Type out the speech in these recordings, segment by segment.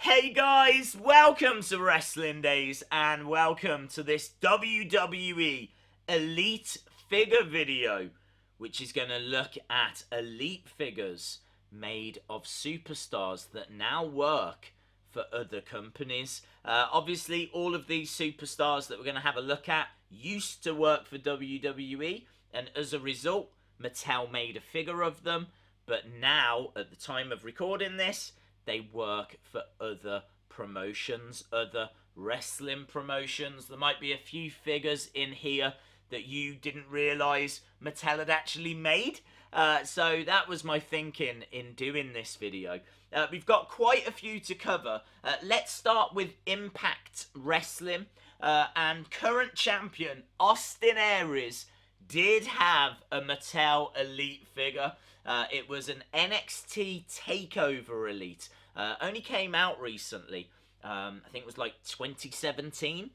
Hey guys, welcome to Wrestling Days and welcome to this WWE Elite Figure video, which is going to look at elite figures made of superstars that now work for other companies. Obviously, all of these superstars that we're going to have a look at used to work for WWE, and as a result, Mattel made a figure of them, but now, at the time of recording this, they work for other promotions, other wrestling promotions. There might be a few figures in here that you didn't realise Mattel had actually made. So that was my thinking in doing this video. We've got quite a few to cover. Let's start with Impact Wrestling. And current champion Austin Aries did have a Mattel Elite figure. It was an NXT TakeOver Elite. Only came out recently. I think it was like 2017.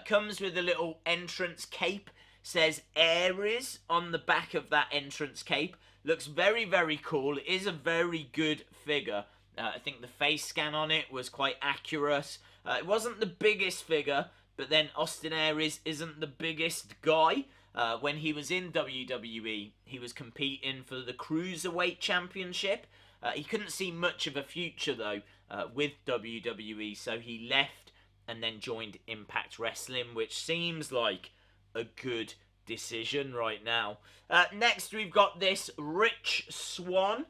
Comes with a little entrance cape. Says Aries on the back of that entrance cape. Looks very, very cool. It is a very good figure. I think the face scan on it was quite accurate. It wasn't the biggest figure, but then Austin Aries isn't the biggest guy. When he was in WWE, he was competing for the Cruiserweight Championship. He couldn't see much of a future, though, with WWE, so he left and then joined Impact Wrestling, which seems like a good decision right now. Next, we've got this Rich Swann.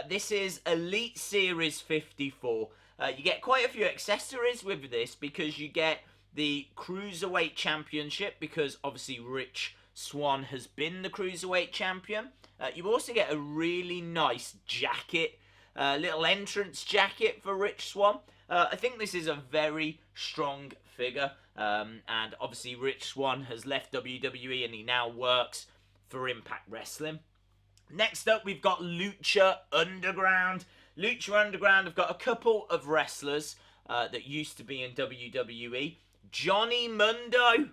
This is Elite Series 54. You get quite a few accessories with this because you get the Cruiserweight Championship, because obviously Rich Swann has been the Cruiserweight Champion. You also get a really nice jacket, little entrance jacket for Rich Swann. I think this is a very strong figure, and obviously Rich Swann has left WWE and he now works for Impact Wrestling. Next up, we've got Lucha Underground. Lucha Underground have got a couple of wrestlers that used to be in WWE. Johnny Mundo,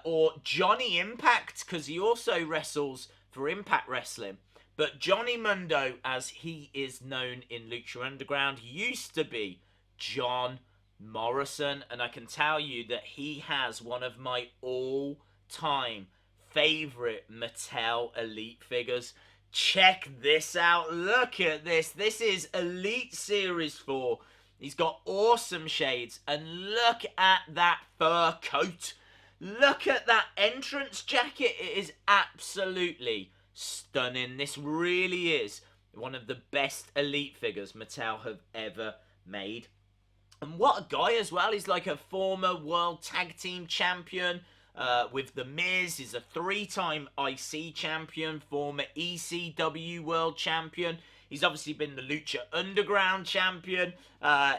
or Johnny Impact, because he also wrestles for Impact Wrestling. But Johnny Mundo, as he is known in Lucha Underground, used to be John Morrison. And I can tell you that he has one of my all-time favourite Mattel Elite figures. Check this out. Look at this. This is Elite Series 4. He's got awesome shades. And look at that fur coat. Look at that entrance jacket. It is absolutely stunning. This really is one of the best Elite figures Mattel have ever made. And what a guy as well. He's like a former World Tag Team Champion with The Miz. He's a 3-time IC Champion, former ECW World Champion. He's obviously been the Lucha Underground Champion.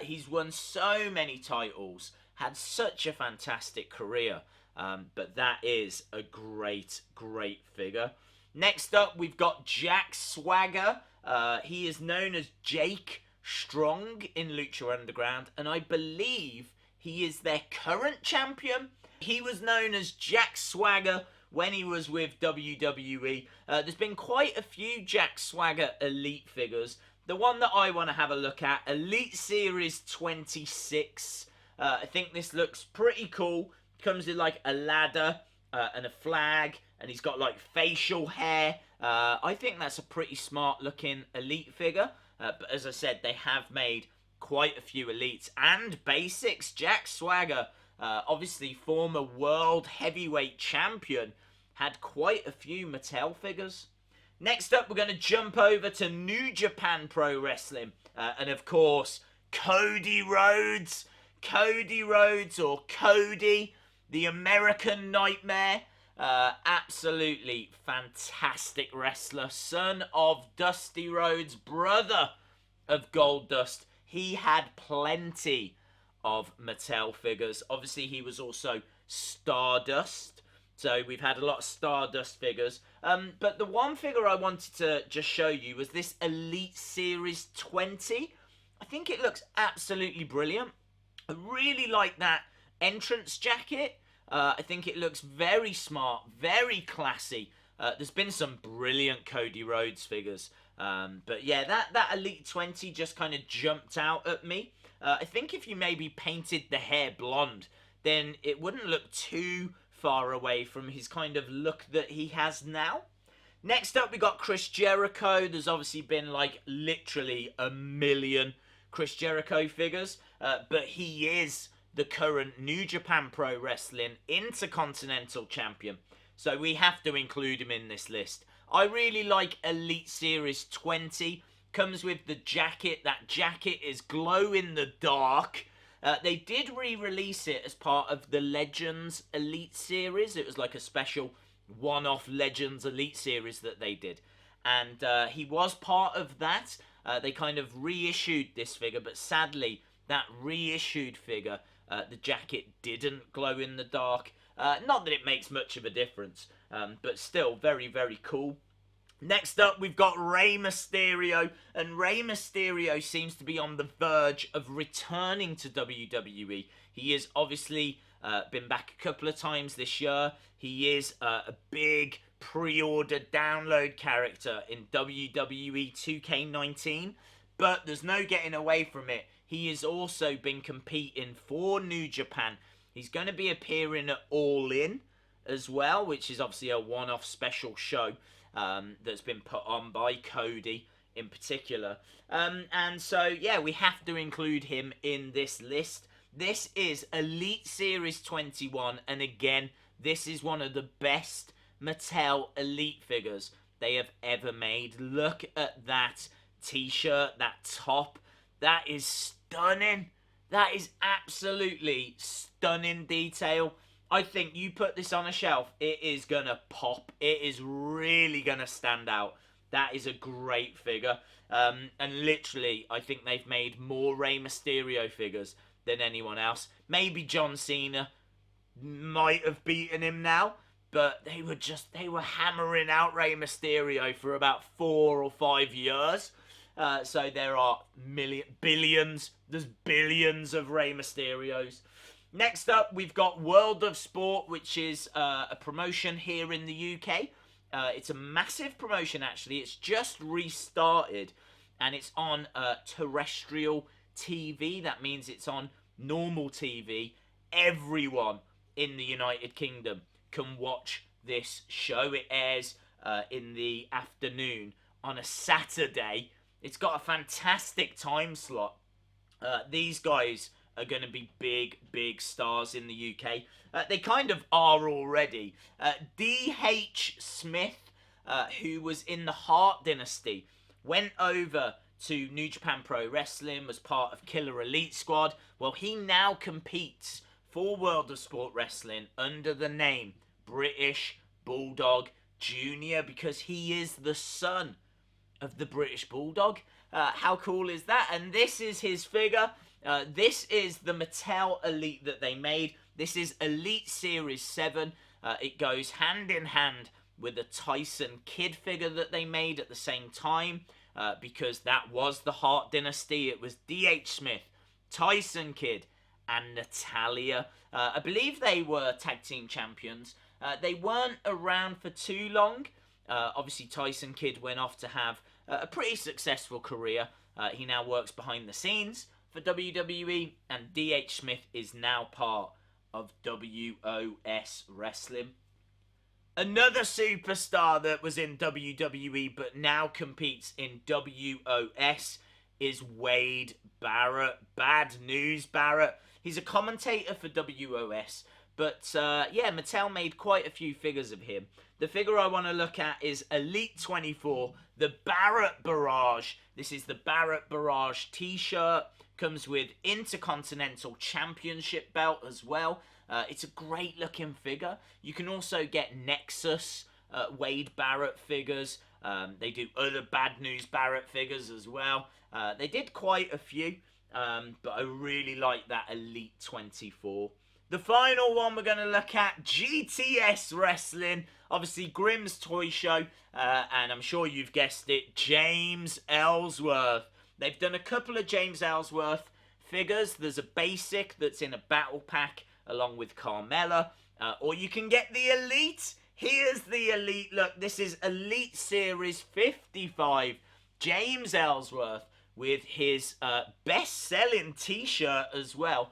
He's won so many titles. Had such a fantastic career. But that is a great, great figure. Next up, we've got Jack Swagger. He is known as Jake Strong in Lucha Underground, and I believe he is their current champion. He was known as Jack Swagger when he was with WWE. There's been quite a few Jack Swagger Elite figures. The one that I want to have a look at, Elite Series 26. I think this looks pretty cool. Comes with like a ladder and a flag, and he's got like facial hair. I think that's a pretty smart looking Elite figure. But as I said, they have made quite a few Elites and basics. Jack Swagger, obviously former World Heavyweight Champion, had quite a few Mattel figures. Next up, we're going to jump over to New Japan Pro Wrestling. And of course, Cody Rhodes. Cody Rhodes, or Cody, the American Nightmare. Absolutely fantastic wrestler. Son of Dusty Rhodes, brother of Goldust. He had plenty of Mattel figures. Obviously, he was also Stardust. So we've had a lot of Stardust figures. But the one figure I wanted to just show you was this Elite Series 20. I think it looks absolutely brilliant. I really like that entrance jacket. I think it looks very smart, very classy. There's been some brilliant Cody Rhodes figures. But yeah, that Elite 20 just kind of jumped out at me. I think if you maybe painted the hair blonde, then it wouldn't look too far away from his kind of look that he has now. Next up, we got Chris Jericho. There's obviously been like literally a million Chris Jericho figures, but he is the current New Japan Pro Wrestling Intercontinental Champion, so we have to include him in this list. I really like Elite Series 20. Comes with the jacket. That jacket is glow in the dark. They did re-release it as part of the Legends Elite Series. It was like a special one-off Legends Elite Series that they did. And he was part of that. They kind of reissued this figure, but sadly, that reissued figure, the jacket didn't glow in the dark. Not that it makes much of a difference, but still very, very cool. Next up, we've got Rey Mysterio, and Rey Mysterio seems to be on the verge of returning to WWE. He has obviously been back a couple of times this year. He is a big pre-order download character in WWE 2K19, but there's no getting away from it. He has also been competing for New Japan. He's going to be appearing at All In as well, which is obviously a one-off special show that's been put on by Cody in particular. And so, yeah, we have to include him in this list. This is Elite Series 21, and again, this is one of the best Mattel Elite figures they have ever made. Look at that t-shirt, that top. That is stunning. That is absolutely stunning detail. I think you put this on a shelf, it is going to pop. It is really going to stand out. That is a great figure. And literally, I think they've made more Rey Mysterio figures than anyone else. Maybe John Cena might have beaten him now, but they were hammering out Rey Mysterio for about 4 or 5 years. So there are billions of Rey Mysterios. Next up, we've got World of Sport, which is a promotion here in the UK. It's a massive promotion, actually. It's just restarted, and it's on terrestrial TV. That means it's on normal TV. Everyone in the United Kingdom can watch this show. It airs in the afternoon on a Saturday. It's got a fantastic time slot. These guys are going to be big stars in the UK. They kind of are already. D.H. Smith, who was in the Hart Dynasty, went over to New Japan Pro Wrestling, was part of Killer Elite Squad. Well, he now competes for World of Sport Wrestling under the name British Bulldog Jr. because he is the son of the British Bulldog. How cool is that? And this is his figure. This is the Mattel Elite that they made. This is Elite Series 7. It goes hand in hand with a Tyson Kidd figure that they made at the same time, because that was the Hart Dynasty. It was D.H. Smith, Tyson Kidd, and Natalya. I believe they were tag team champions. They weren't around for too long. Obviously, Tyson Kidd went off to have a pretty successful career. He now works behind the scenes for WWE, and D.H. Smith is now part of WOS Wrestling. Another superstar that was in WWE but now competes in WOS is Wade Barrett. Bad News Barrett. He's a commentator for WOS, but yeah, Mattel made quite a few figures of him. The figure I want to look at is Elite 24, the Barrett Barrage. This is the Barrett Barrage t-shirt. Comes with Intercontinental Championship belt as well. It's a great looking figure. You can also get Nexus Wade Barrett figures. They do other Bad News Barrett figures as well. They did quite a few, but I really like that Elite 24. The final one we're going to look at, GTS Wrestling. Obviously, Grimm's Toy Show, and I'm sure you've guessed it, James Ellsworth. They've done a couple of James Ellsworth figures. There's a basic that's in a battle pack along with Carmella, or you can get the Elite. Here's the Elite. Look, this is Elite Series 55. James Ellsworth with his best-selling t-shirt as well.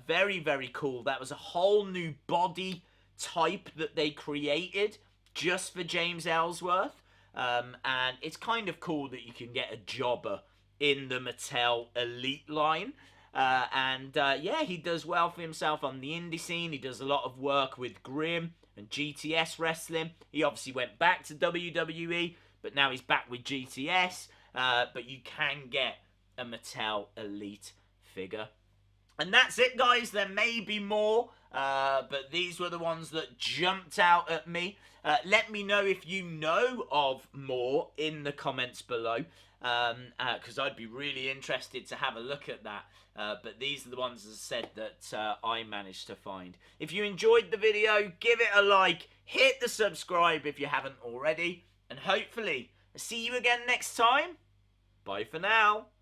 Very, very cool. That was a whole new body type that they created just for James Ellsworth. And it's kind of cool that you can get a jobber in the Mattel Elite line. Yeah, he does well for himself on the indie scene. He does a lot of work with Grimm and GTS Wrestling. He obviously went back to WWE, but now he's back with GTS. But you can get a Mattel Elite figure. And that's it, guys. There may be more, but these were the ones that jumped out at me. Let me know if you know of more in the comments below, because I'd be really interested to have a look at that. But these are the ones, as I said, that I managed to find. If you enjoyed the video, give it a like, hit the subscribe if you haven't already, and hopefully, I'll see you again next time. Bye for now.